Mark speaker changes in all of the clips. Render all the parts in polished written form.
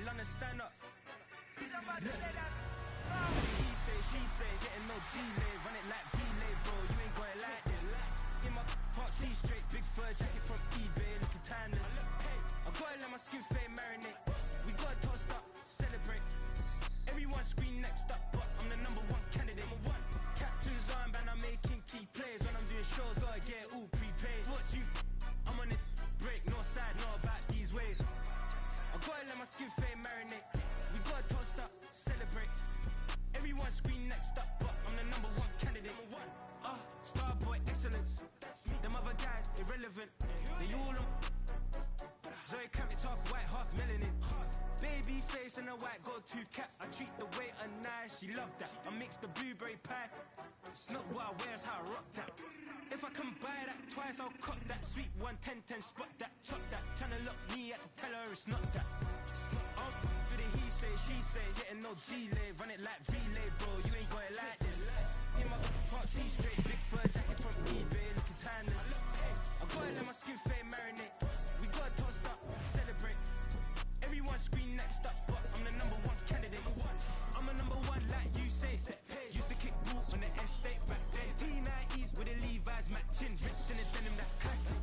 Speaker 1: London, stand up. He say, she say, getting no delay. Run it like relay, bro. You ain't got it like this. In my part C straight, big fur jacket from eBay, looking timeless. I gotta let my skin fade marinate. We gotta toast up, celebrate. Everyone scream next up, but I'm the #1 candidate. Captain's armband, I'm making key plays. When I'm doing shows, gotta get it all prepaid. What you? I'm on it, break, no side, no about these ways. I gotta let my skin fade marinate. We gotta toast up, celebrate. Everyone scream next up, but I'm the #1 candidate. Starboy excellence. Them other guys irrelevant. They all on. Zoe Camp, it's half white, half melanin. Baby face and a white gold tooth cap. I treat the waiter nice, she love that. I mix the blueberry pie. It's not what I wear, it's how I rock that. If I can buy that twice, I'll cop that. Sweet 110, spot that, chop that. Tryna lock me at the tell her it's not that. For the he say, she say, getting no delay. Run it like relay, bro, you ain't got it like this. In my part C straight, big fur jacket from eBay, looking timeless. I gotta let my skin fade marinate. We gotta toast up, celebrate. Everyone scream next up, but I'm the #1 candidate. I'm a #1 like you say, set page. Used to kick boots on the estate back then. T90s with the Levi's matching. Rips in the denim, that's classic.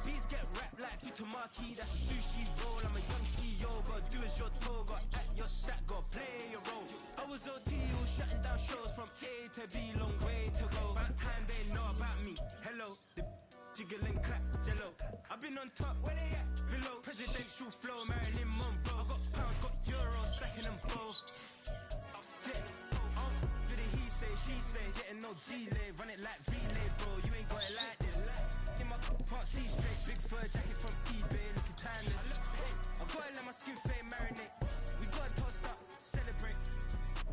Speaker 1: Beats get wrapped like Futamaki, that's a sushi roll. I'm a young CEO, gotta do as you're told. Gotta act your stat, gotta play your role. I was OT, all shutting down shows from A to B, long way to go. About time they know about me. Hello, the jiggle and clap, jello. I've been on top, where they at? Below, presidential flow, Marilyn Monroe. I got pounds, got euros, stacking them both. For the he say, she say, getting no delay. Run it like relay, bro, you ain't got it like this. In my part C straight, big fur jacket from eBay, looking timeless. I gotta let my skin fade marinate. We gotta toast up, celebrate.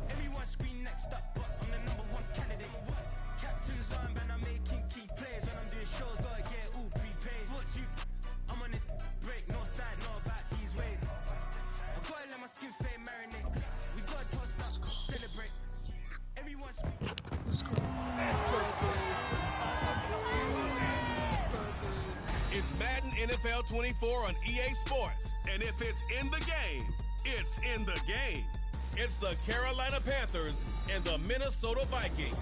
Speaker 1: Everyone scream next up, but I'm the #1 candidate. Captain's armband, I'm making key plays. When I'm doing shows, gotta get it all prepaid. What you? I'm on it, break, no side, no about these ways. I gotta let my skin fade marinate. We gotta toast up, celebrate. Everyone scream.
Speaker 2: It's Madden NFL 24 on EA Sports. And if it's in the game, it's in the game. It's the Carolina Panthers and the Minnesota Vikings.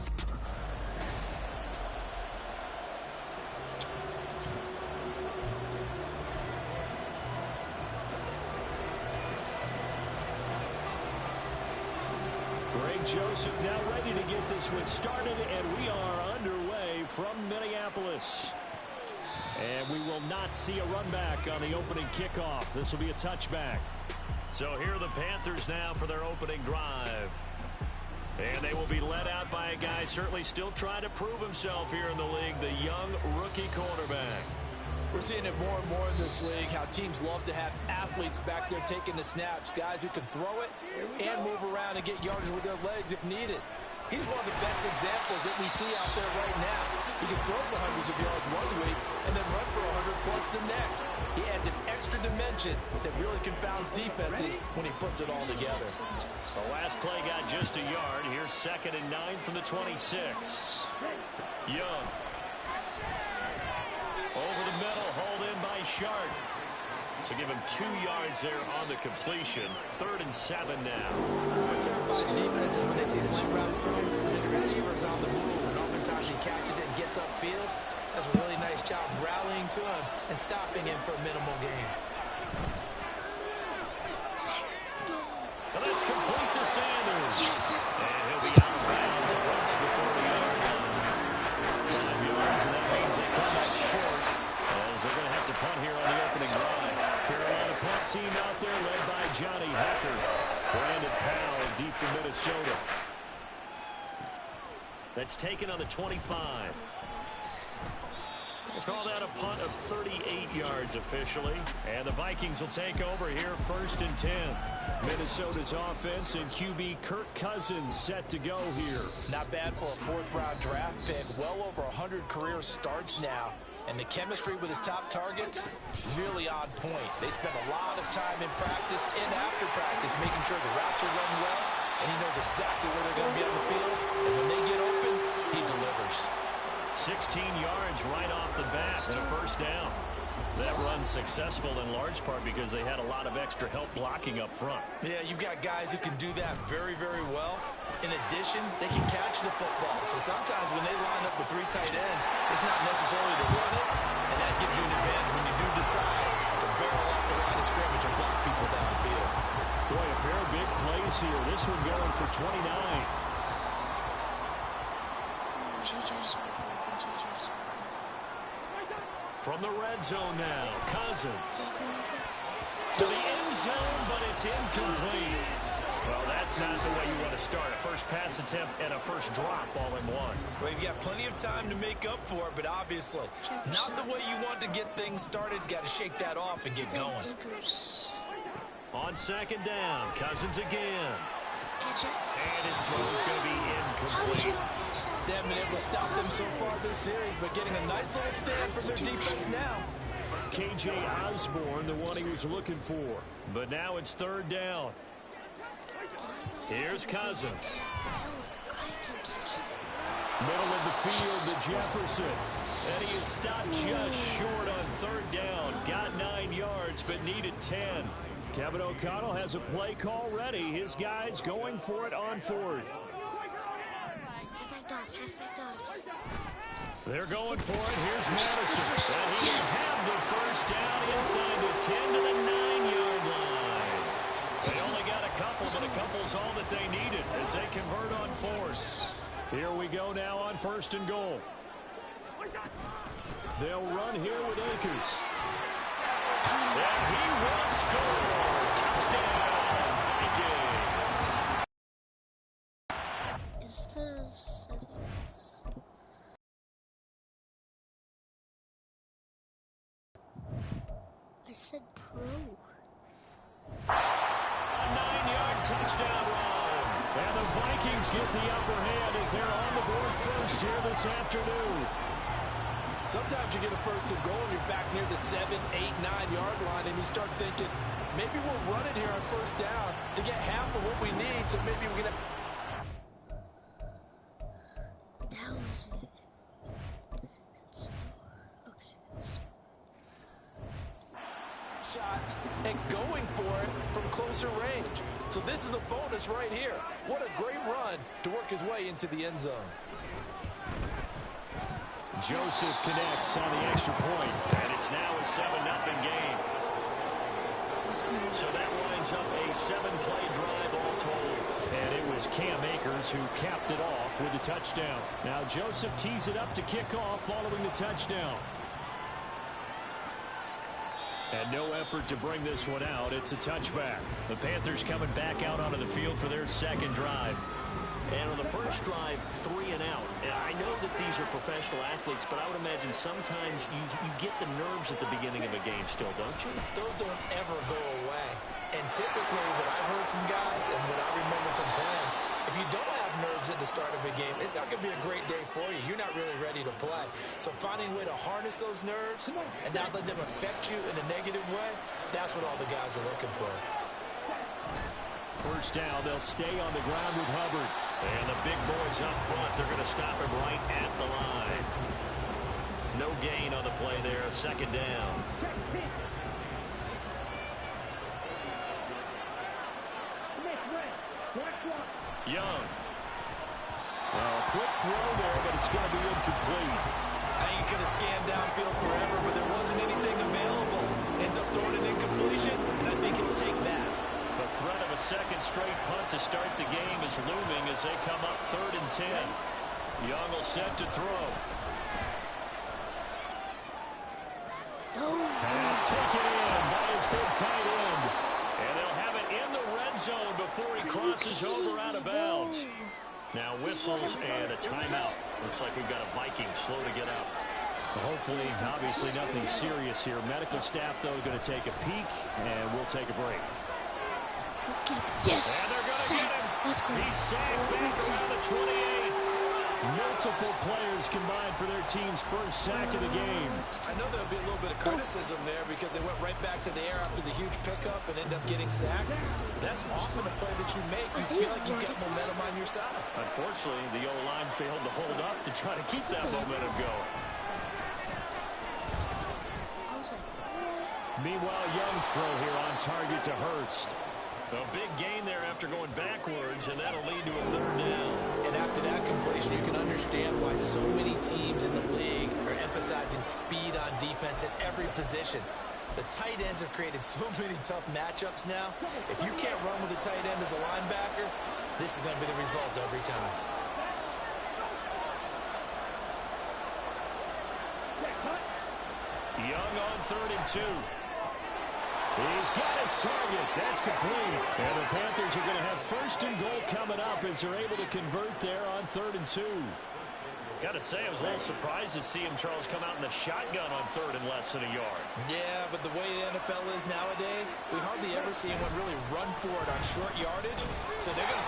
Speaker 3: Greg Joseph now ready to get this one started, and we are underway from Minneapolis. And we will not see a run back on the opening kickoff. This will be a touchback. So here are the Panthers now for their opening drive. And they will be led out by a guy certainly still trying to prove himself here in the league, the young rookie quarterback.
Speaker 4: We're seeing it more and more in this league, how teams love to have athletes back there taking the snaps, guys who can throw it and move around and get yardage with their legs if needed. He's one of the best examples that we see out there right now. He can throw for hundreds of yards one week and then run for 100 plus the next. He adds an extra dimension that really confounds defenses when he puts it all together.
Speaker 3: The last play got just a yard. Here's 2nd and 9 from the 26. Young. Over the middle, hauled in by Sharp. So give him 2 yards there on the completion. 3rd and 7 now.
Speaker 4: What terrifies defense is when they see slant routes thrown, is that the receiver is on the move, and oftentimes he catches it and gets upfield. Does a really nice job rallying to him and stopping him for a minimal gain.
Speaker 3: And that's complete to Sanders. And he'll be out of bounds across the 40-yard line. 5 yards, and that means they come up short, as they're going to have to punt here on the opening drive. Carolina punt team out there led by Johnny Hecker. Brandon Powell deep from Minnesota. That's taken on the 25. We'll call that a punt of 38 yards officially. And the Vikings will take over here 1st and 10. Minnesota's offense and QB Kirk Cousins set to go here.
Speaker 4: Not bad for a 4th-round draft pick. Well over 100 career starts now. And the chemistry with his top targets, really on point. They spend a lot of time in practice and after practice making sure the routes are run well. And he knows exactly where they're going to be on the field. And when they get open, he delivers.
Speaker 3: 16 yards right off the bat and a 1st down. That run's successful in large part because they had a lot of extra help blocking up front.
Speaker 4: Yeah, you've got guys who can do that very, very well. In addition, they can catch the football. So sometimes when they line up with 3 tight ends, it's not necessarily to run it, and that gives you an advantage when you do decide to barrel off the line of scrimmage and block people downfield.
Speaker 3: Boy, a pair of big plays here. This one going for 29. From the red zone now, Cousins. To the end zone, but it's incomplete. Well, that's not the way you want to start. A first pass attempt and a first drop all in one.
Speaker 4: Well, you've got plenty of time to make up for it, but obviously not the way you want to get things started. Got to shake that off and get going.
Speaker 3: On second down, Cousins again. And his throw's going to be incomplete.
Speaker 4: They haven't been able to stop them so far this series, but getting a nice little stand from their defense now.
Speaker 3: K.J. Osborne, the one he was looking for. But now it's third down. Here's Cousins. Middle of the field to Jefferson. And he is stopped just short on third down. Got 9 yards, but needed 10. Kevin O'Connell has a play call ready. His guys going for it on fourth. They're going for it. Here's Madison. And he will have the first down inside the 10 to the 9-yard line. They only got a couple, but a couple's all that they needed as they convert on fourth. Here we go now on first and goal. They'll run here with Akers. And he will score. Touchdown, Vikings.
Speaker 5: Is this... I said pro.
Speaker 3: A 9-yard touchdown run. And the Vikings get the upper hand as they're on the board first here this afternoon.
Speaker 4: Sometimes you get a first and goal and you're back near the 7, 8, 9-yard line, and you start thinking, maybe we'll run it here on first down to get half of what we need, so maybe we're going to...
Speaker 5: Now is it? Okay.
Speaker 4: Shots and going for it from closer range. So this is a bonus right here. What a great run to work his way into the end zone.
Speaker 3: Joseph connects on the extra point, and it's now a 7-0 game. So that winds up a 7-play drive all told. And it was Cam Akers who capped it off with a touchdown. Now Joseph tees it up to kick off following the touchdown. And no effort to bring this one out. It's a touchback. The Panthers coming back out onto the field for their second drive. And on the first drive, 3 and out. And I know that these are professional athletes, but I would imagine sometimes you get the nerves at the beginning of a game still, don't you?
Speaker 4: Those don't ever go away. And typically what I've heard from guys and what I remember from playing, if you don't have nerves at the start of a game, it's not going to be a great day for you. You're not really ready to play. So finding a way to harness those nerves and not let them affect you in a negative way, that's what all the guys are looking for.
Speaker 3: First down, they'll stay on the ground with Hubbard. And the big boys up front, they're going to stop him right at the line. No gain on the play there, second down. Young. Well, a quick throw there, but it's going to be incomplete.
Speaker 4: I ain't going to scan downfield forever, but there wasn't anything available. Ends up throwing an incompletion, and I think he'll take that.
Speaker 3: The threat of a second straight punt to start the game is looming as they come up 3rd and 10. Young will set to throw. Pass taken in by his big tight end. And they'll have it in the red zone before he crosses over out of bounds. Now whistles and a timeout. Looks like we've got a Viking slow to get out. Hopefully, obviously nothing serious here. Medical staff, though, going to take a peek, and we'll take a break.
Speaker 5: Yes.
Speaker 3: And they're going to get him.
Speaker 5: Let's go.
Speaker 3: He's sacked back around the 28. Multiple players combined for their team's first sack of the game.
Speaker 4: I know there'll be a little bit of criticism there because they went right back to the air after the huge pickup and end up getting sacked. That's often a play that you make. You feel like you've got momentum on your side.
Speaker 3: Unfortunately, the O-line failed to hold up to try to keep that momentum going. Meanwhile, Young's throw here on target to Hurst. A big gain there after going backwards, and that'll lead to a third down.
Speaker 4: And after that completion, you can understand why so many teams in the league are emphasizing speed on defense at every position. The tight ends have created so many tough matchups now. If you can't run with a tight end as a linebacker, this is going to be the result every time.
Speaker 3: Young on 3rd and 2. He's got his target. That's complete. And the Panthers are going to have 1st and goal coming up as they're able to convert there on 3rd and 2. Got to say, I was a little surprised to see him, Charles, come out in the shotgun on 3rd and less than a yard.
Speaker 4: Yeah, but the way the NFL is nowadays, we hardly ever see anyone really run for it on short yardage. So they're going to...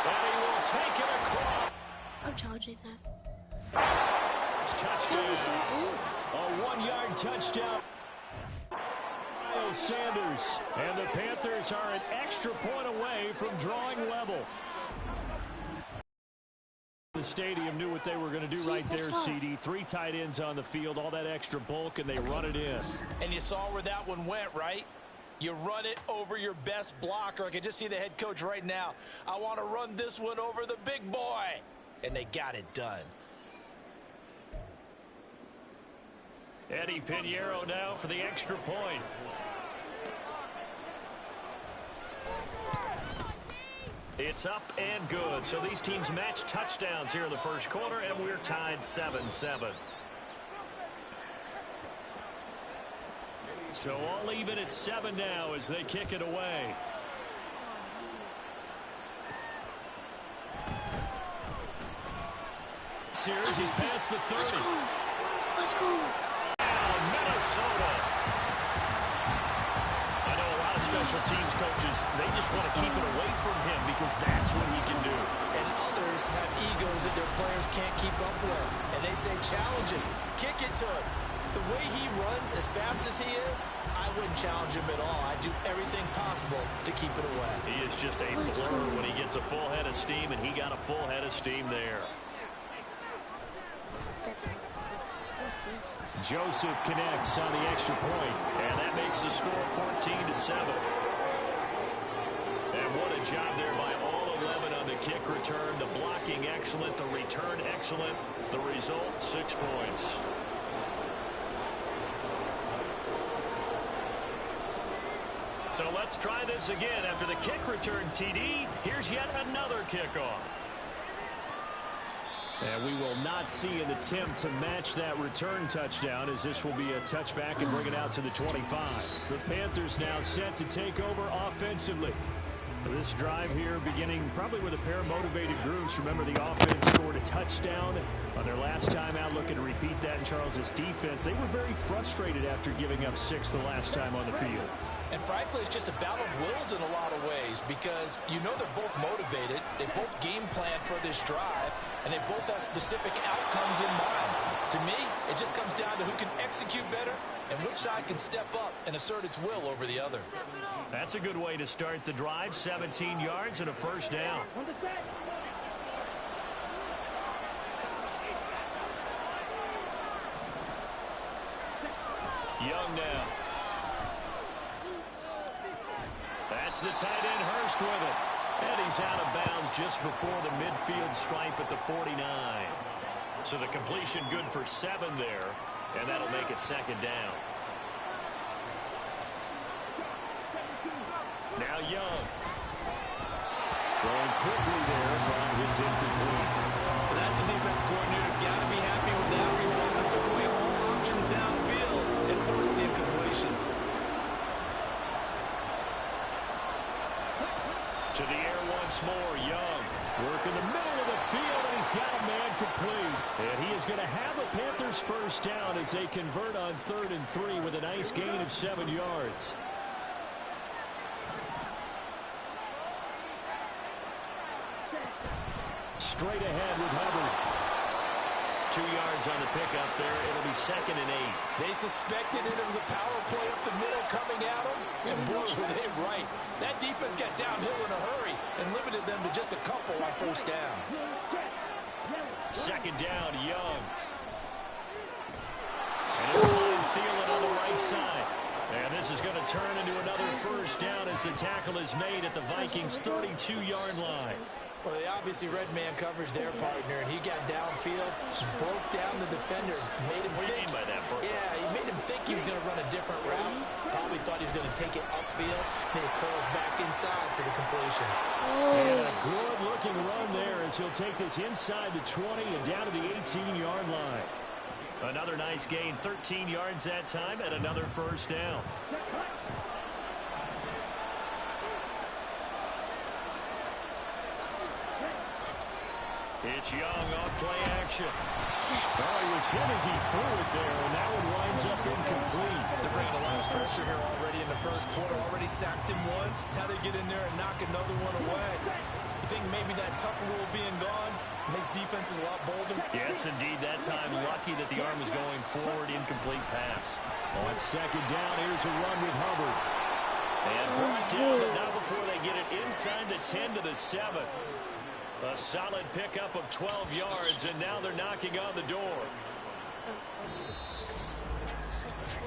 Speaker 3: And he will take it across.
Speaker 5: I'm charging that.
Speaker 3: It's touchdown. A 1-yard touchdown. Miles Sanders. And the Panthers are an extra point away from drawing level. The stadium knew what they were going to do right there, CD. 3 tight ends on the field, all that extra bulk, and they run it in.
Speaker 4: And you saw where that one went, right? You run it over your best blocker. I can just see the head coach right now. I want to run this one over the big boy. And they got it done.
Speaker 3: Eddie Pinheiro now for the extra point. It's up and good. So these teams match touchdowns here in the first quarter, and we're tied 7-7. So all even at 7 now as they kick it away. Sears, he's past the 30.
Speaker 5: Let's go.
Speaker 3: Minnesota. I know a lot of special teams coaches, they just want to keep it away from him because that's what he can do.
Speaker 4: And others have egos that their players can't keep up with. And they say challenge him, kick it to him. The way he runs as fast as he is, I wouldn't challenge him at all. I'd do everything possible to keep it away.
Speaker 3: He is just a blur when he gets a full head of steam, and he got a full head of steam there. Joseph connects on the extra point, and that makes the score 14-7. And what a job there by all 11 on the kick return. The blocking excellent, the return excellent. The result, 6 points. So let's try this again. After the kick return, TD, here's yet another kickoff. And we will not see an attempt to match that return touchdown, as this will be a touchback and bring it out to the 25. The Panthers now set to take over offensively. This drive here beginning probably with a pair of motivated groups. Remember, the offense scored a touchdown on their last time out. Looking to repeat that in Charles's defense. They were very frustrated after giving up 6 the last time on the field.
Speaker 4: And frankly, it's just a battle of wills in a lot of ways because you know they're both motivated. They both game plan for this drive, and they both have specific outcomes in mind. To me, it just comes down to who can execute better and which side can step up and assert its will over the other.
Speaker 3: That's a good way to start the drive. 17 yards and a first down. Young now. That's the tight end, Hurst, with it. And he's out of bounds just before the midfield stripe at the 49. So the completion good for 7 there, and that'll make it 2nd down. Now Young. Going quickly there, but it's incomplete.
Speaker 4: Well, that's a defense coordinator's got to be happy with that result. It took away all options downfield and forced the incompletion.
Speaker 3: To the air once more, Young. Working the middle of the field, and he's got a man complete. And he is going to have a Panthers first down as they convert on 3rd and 3 with a nice gain of 7 yards. Straight ahead with Hubbard. 2 yards on the pickup there. It'll be 2nd and 8.
Speaker 4: They suspected it was a power play up the middle coming at them, and boy, were they right. That defense got downhill in a hurry and limited them to just a couple on first down.
Speaker 3: 2nd down, Young. And he'll find Thielen on the right side. And this is going to turn into another first down as the tackle is made at the Vikings' 32-yard line.
Speaker 4: Well, they obviously read man coverage their partner, and he got downfield, broke down the defender, made him
Speaker 3: What do you mean by that, Bert?
Speaker 4: Yeah, he made him think he was going to run a different route. Probably thought he was going to take it upfield. Then he curls back inside for the completion.
Speaker 3: And a good-looking run there as he'll take this inside the 20 and down to the 18-yard line. Another nice gain, 13 yards that time, and another first down. It's Young on play action. Oh, he was hit as he threw it there, and that one winds up incomplete.
Speaker 4: They're bringing a lot of pressure here already in the first quarter. Already sacked him once. Now they get in there and knock another one away. You think maybe that Tucker rule being gone makes defenses a lot bolder?
Speaker 3: Yes, indeed. That time, lucky that the arm was going forward. Incomplete pass. On second down, here's a run with Hubbard. And brought down, but not before they get it inside the 10 to the 7. A solid pickup of 12 yards, and now they're knocking on the door.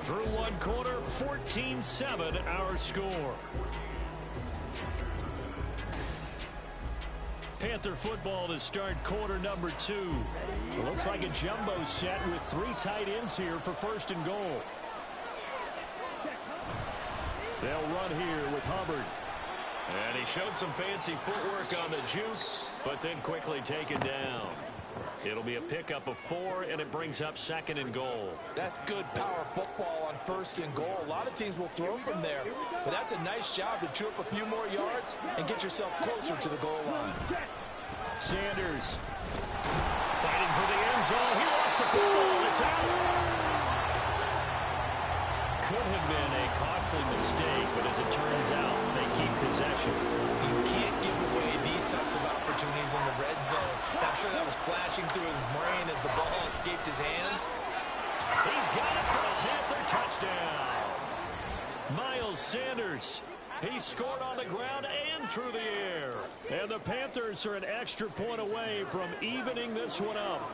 Speaker 3: Through one quarter, 14-7 our score. Panther football to start quarter number 2. It looks like a jumbo set with 3 tight ends here for first and goal. They'll run here with Hubbard. And he showed some fancy footwork on the juke, but then quickly taken down. It'll be a pickup of 4, and it brings up second and goal.
Speaker 4: That's good power football on first and goal. A lot of teams will throw from there, but that's a nice job to chew up a few more yards and get yourself closer to the goal line.
Speaker 3: Sanders fighting for the end zone. He lost the football. It's out. Could have been a costly mistake, but as it turns out, they keep possession.
Speaker 4: You can't give away these types of opportunities in the red zone. I'm sure that was flashing through his brain as the ball escaped his hands.
Speaker 3: He's got it for a Panther touchdown. Miles Sanders. He scored on the ground and through the air. And the Panthers are an extra point away from evening this one up.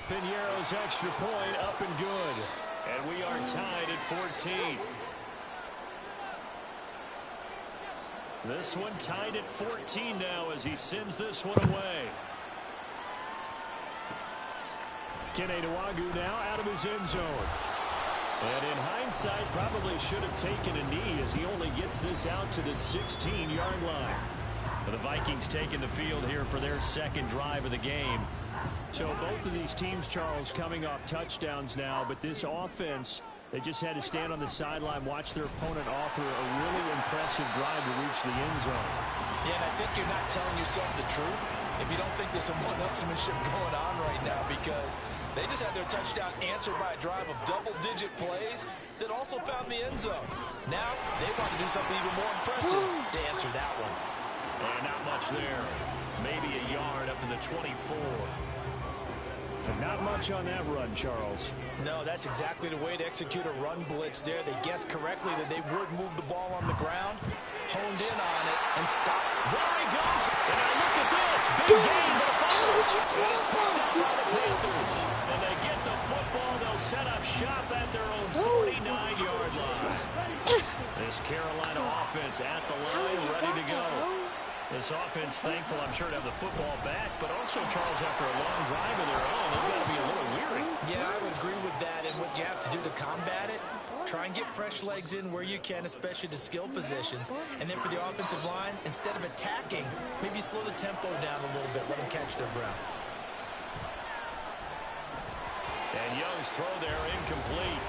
Speaker 3: Piñeiro's extra point up and good. And we are tied at 14. This one tied at 14 now as he sends this one away. Kene Nwangwu now out of his end zone. And in hindsight, probably should have taken a knee as he only gets this out to the 16-yard line. The Vikings taking the field here for their second drive of the game. So both of these teams, Charles, coming off touchdowns now, but this offense, they just had to stand on the sideline, watch their opponent offer a really impressive drive to reach the end zone.
Speaker 4: Yeah, and I think you're not telling yourself the truth if you don't think there's some one-upsmanship going on right now, because they just had their touchdown answered by a drive of double-digit plays that also found the end zone. Now they want to do something even more impressive to answer that one.
Speaker 3: And not much there. Maybe a yard up to the 24. But not much on that run, Charles.
Speaker 4: No, that's exactly the way to execute a run blitz there. They guessed correctly that they would move the ball on the ground, honed in on it, and stopped.
Speaker 3: There he goes. And now look at this. Big game, but a foul. And it's picked up by the Panthers. And they get the football. They'll set up shop at their own 49-yard line. This Carolina offense at the line, ready to go. This offense thankful, I'm sure, to have the football back, but also, Charles, after a long drive of their own, they've got to be a little weary.
Speaker 4: Yeah, I would agree with that, and what you have to do to combat it, try and get fresh legs in where you can, especially to skill positions. And then for the offensive line, instead of attacking, maybe slow the tempo down a little bit, let them catch their breath.
Speaker 3: And Young's throw there incomplete.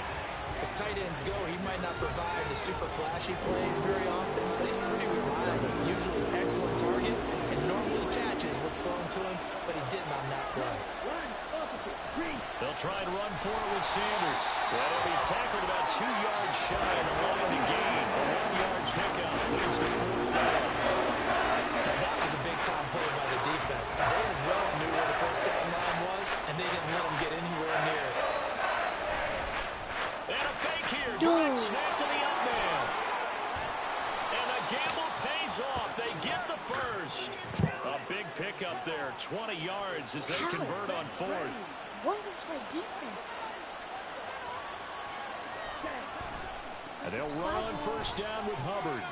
Speaker 4: As tight ends go, he might not provide the super flashy plays very often, but he's pretty reliable. Usually an excellent target, and normally catches what's thrown to him, but he didn't on that play.
Speaker 3: They'll try and run for it with Sanders. That'll be tackled about 2 yards shy of the line to gain. A 1-yard pickup leads to 4th down.
Speaker 4: And that was a big-time play by the defense. They as well knew where the first down line was, and they didn't let him get anywhere near it.
Speaker 3: And a fake here. Direct snap to the up man. And the gamble pays off. They get the first. A big pickup there. 20 yards as they convert on 4th.
Speaker 5: What is my defense?
Speaker 3: And they'll run on first down with Hubbard.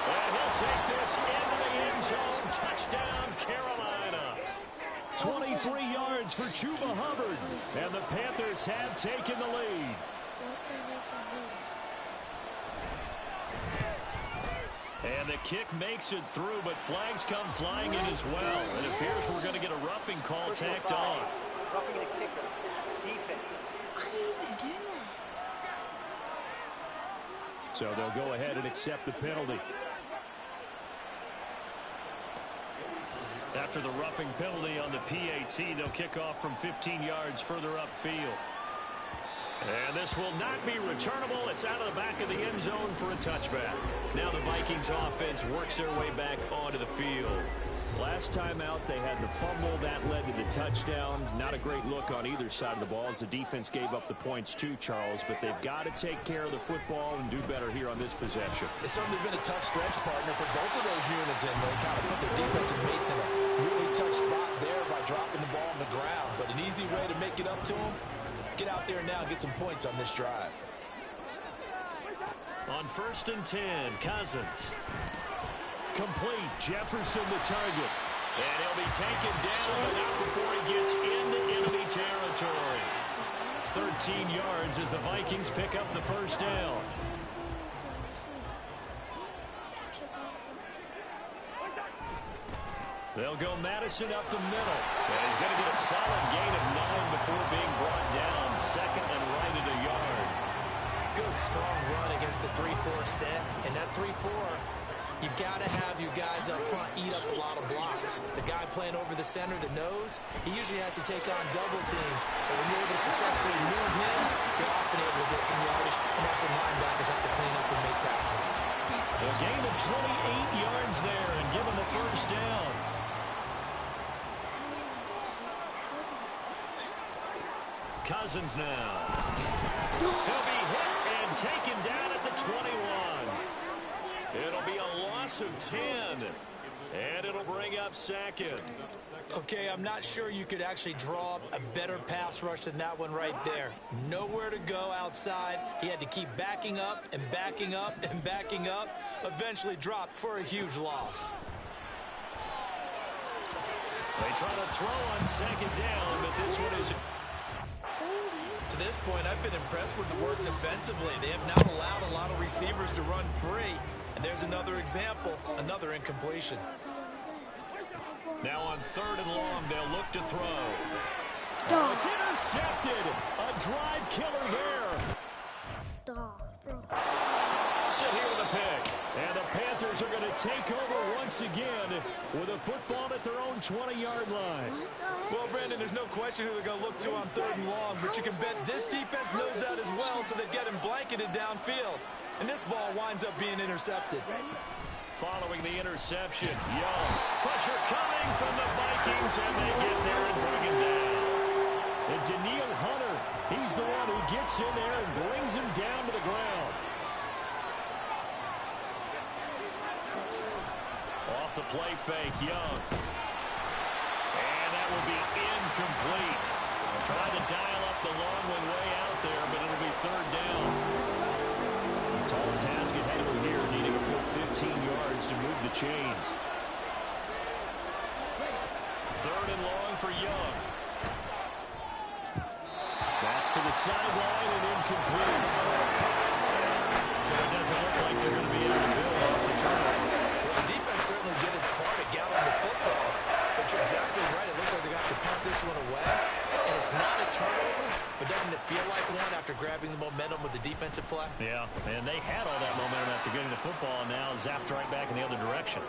Speaker 3: And he'll take this into the end zone. Touchdown, Carolina. 23 yards for Chuba Hubbard. And the Panthers have taken the lead.
Speaker 5: What the heck is this?
Speaker 3: And the kick makes it through, but flags come flying in as well. It appears we're going to get a roughing call tacked on.
Speaker 6: Roughing the kicker. Defense.
Speaker 5: I didn't even do that.
Speaker 3: So they'll go ahead and accept the penalty. After the roughing penalty on the PAT, they'll kick off from 15 yards further upfield. And this will not be returnable. It's out of the back of the end zone for a touchback. Now the Vikings offense works their way back onto the field. Last time out, they had the fumble. That led to the touchdown. Not a great look on either side of the ball as the defense gave up the points too, Charles. But they've got to take care of the football and do better here on this possession.
Speaker 4: It's certainly been a tough stretch, partner, for both of those units, and they kind of put their defensive mates in a really tough spot there by dropping the ball on the ground. But an easy way to make it up to them, get out there now and get some points on this drive.
Speaker 3: On 1st and 10, Cousins. Complete. Jefferson the target. And he'll be taken down, but not before he gets into enemy territory. 13 yards as the Vikings pick up the first down. They'll go Madison up the middle. And he's going to get a solid gain of 9 before being brought down. Second and right at a yard.
Speaker 4: Good, strong run against the 3-4 set. And that 3-4, you've got to have your guys up front eat up a lot of blocks. The guy playing over the center, the nose, he usually has to take on double teams. But when you're able to successfully move him, you're often able to get some yardage. And that's when linebackers have to clean up and make tackles.
Speaker 3: A gain of 28 yards there and give him the first down. Cousins now. He'll be hit and taken down at the 21. It'll be a loss of 10. And it'll bring up second.
Speaker 4: Okay, I'm not sure you could actually draw up a better pass rush than that one right there. Nowhere to go outside. He had to keep backing up and backing up and backing up. Eventually dropped for a huge loss.
Speaker 3: They try to throw on second down, but this one is...
Speaker 4: To this point, I've been impressed with the work defensively. They have not allowed a lot of receivers to run free. And there's another example, another incompletion.
Speaker 3: Now on 3rd and long, they'll look to throw. Oh, it's intercepted. A drive killer there. Sit here with a pick. And the Panthers are going to take over once again with a football at their own 20-yard line.
Speaker 4: Well, Brandon, there's no question who they're going to look to on 3rd and long, but you can bet this defense knows that as well, so they get him blanketed downfield. And this ball winds up being intercepted.
Speaker 3: Following the interception, Young. Pressure coming from the Vikings, and they get there and bring it down. And Daniil Hunter, he's the one who gets in there and brings him down to the ground. Off the play fake, Young. And that will be incomplete. Trying to dial up the long one way out there, but it'll be 3rd down. Tall task ahead of him here, needing a full 15 yards to move the chains. 3rd and long for Young. That's to the sideline and incomplete. So it doesn't look like they're going to be able to build off the turnover.
Speaker 4: Well, the defense certainly did its part at galloping the football. But you're exactly right. It looks like they're going to have to punt this one away. And it's not a turnover, but doesn't it feel like one after grabbing the momentum with the defensive play?
Speaker 3: Yeah, and they had all that momentum after getting the football, and now zapped right back in the other direction.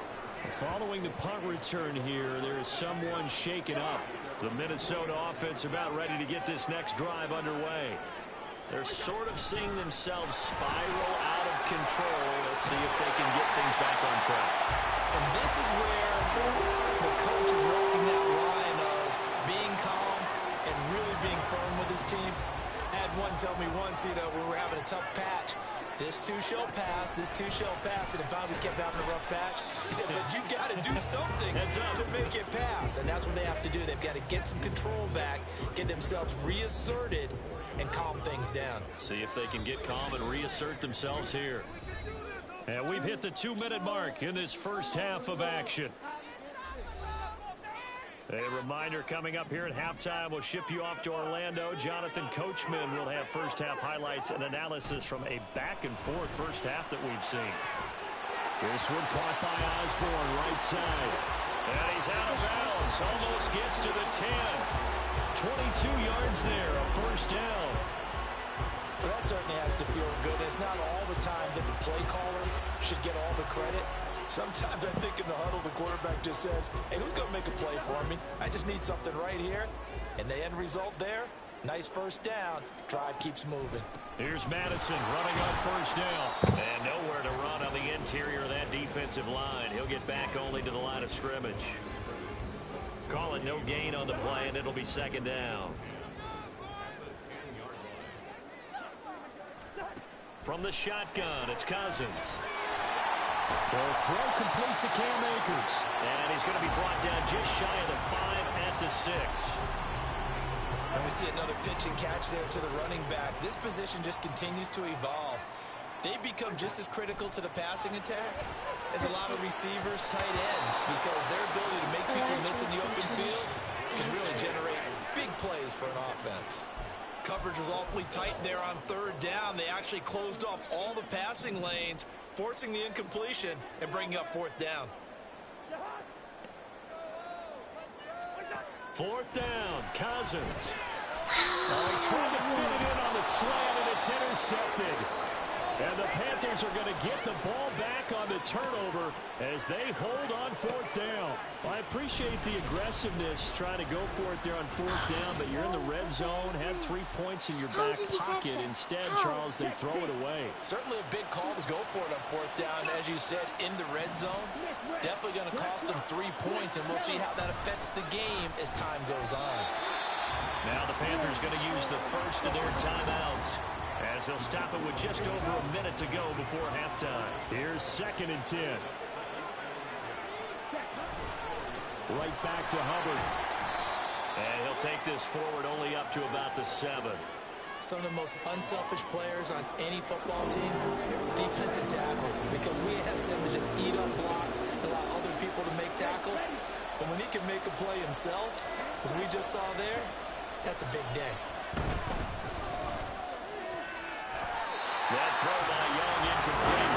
Speaker 3: Following the punt return here, there is someone shaken up. The Minnesota offense about ready to get this next drive underway. They're sort of seeing themselves spiral out of control. Let's see if they can get things back on track.
Speaker 4: And this is where the coach is walking that line of being calm and really being firm with his team. I had one tell me once, when we were having a tough patch, This too shall pass. This too shall pass. And if I kept having a rough patch, he said, but you got to do something to make it pass. And that's what they have to do. They've got to get some control back, get themselves reasserted, and calm things down.
Speaker 3: See if they can get calm and reassert themselves here. And we've hit the 2-minute mark in this first half of action. A reminder coming up here at halftime, we'll ship you off to Orlando. Jonathan Coachman will have first half highlights and analysis from a back-and-forth first half that we've seen. This one caught by Osborne, right side. And he's out of bounds, almost gets to the 10. 22 yards there, a first down.
Speaker 4: Well, that certainly has to feel good. It's not all the time that the play caller should get all the credit. Sometimes I think in the huddle, the quarterback just says, hey, who's going to make a play for me? I just need something right here. And the end result there, nice first down. Drive keeps moving.
Speaker 3: Here's Madison running on first down. And nowhere to run on the interior of that defensive line. He'll get back only to the line of scrimmage. Call it no gain on the play, and it'll be second down. From the shotgun, it's Cousins. The throw complete to Cam Akers. And he's going to be brought down just shy of the 5 at the 6.
Speaker 4: And we see another pitch and catch there to the running back. This position just continues to evolve. They become just as critical to the passing attack as a lot of receivers, tight ends, because their ability to make people miss in the open field can really generate big plays for an offense. Coverage was awfully tight there on third down. They actually closed off all the passing lanes, forcing the incompletion and bringing up fourth down.
Speaker 3: Fourth down, Cousins. Oh, he tried to fit it in on the slant, and it's intercepted. And the Panthers are going to get the ball back on the turnover as they hold on fourth down. I appreciate the aggressiveness trying to go for it there on fourth down, but you're in the red zone, had 3 points in your back pocket. Instead, Charles, they throw it away.
Speaker 4: Certainly a big call to go for it on fourth down. As you said, in the red zone, definitely going to cost them 3 points, and we'll see how that affects the game as time goes on.
Speaker 3: Now the Panthers going to use the first of their timeouts, as they'll stop it with just over a minute to go before halftime. Here's 2nd and 10. Right back to Hubbard. And he'll take this forward only up to about the 7.
Speaker 4: Some of the most unselfish players on any football team, defensive tackles, because we ask them to just eat up blocks, allow other people to make tackles. But when he can make a play himself, as we just saw there, that's a big day.
Speaker 3: That throw by Young incomplete.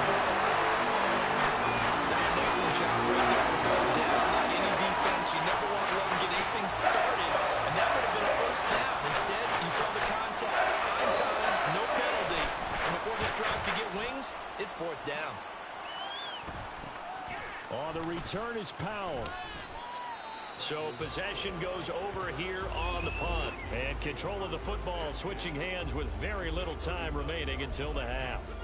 Speaker 4: That's an excellent job right there to throw it down. Like any defense, you never want to let them get anything started, and that would have been a first down. Instead, you saw the contact on time, no penalty, and before this drive could get wings, it's fourth down.
Speaker 3: On the return is Powell. So possession goes over here on the punt. And control of the football switching hands with very little time remaining until the half.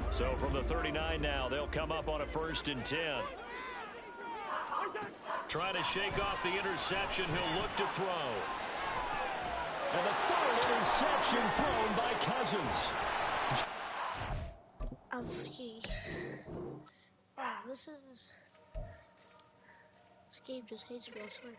Speaker 3: So from the 39 now, they'll come up on a 1st and 10. Trying to shake off the interception. He'll look to throw. And the 3rd interception thrown by Cousins.
Speaker 5: I'm freaking. Wow, this game just hates me, I swear.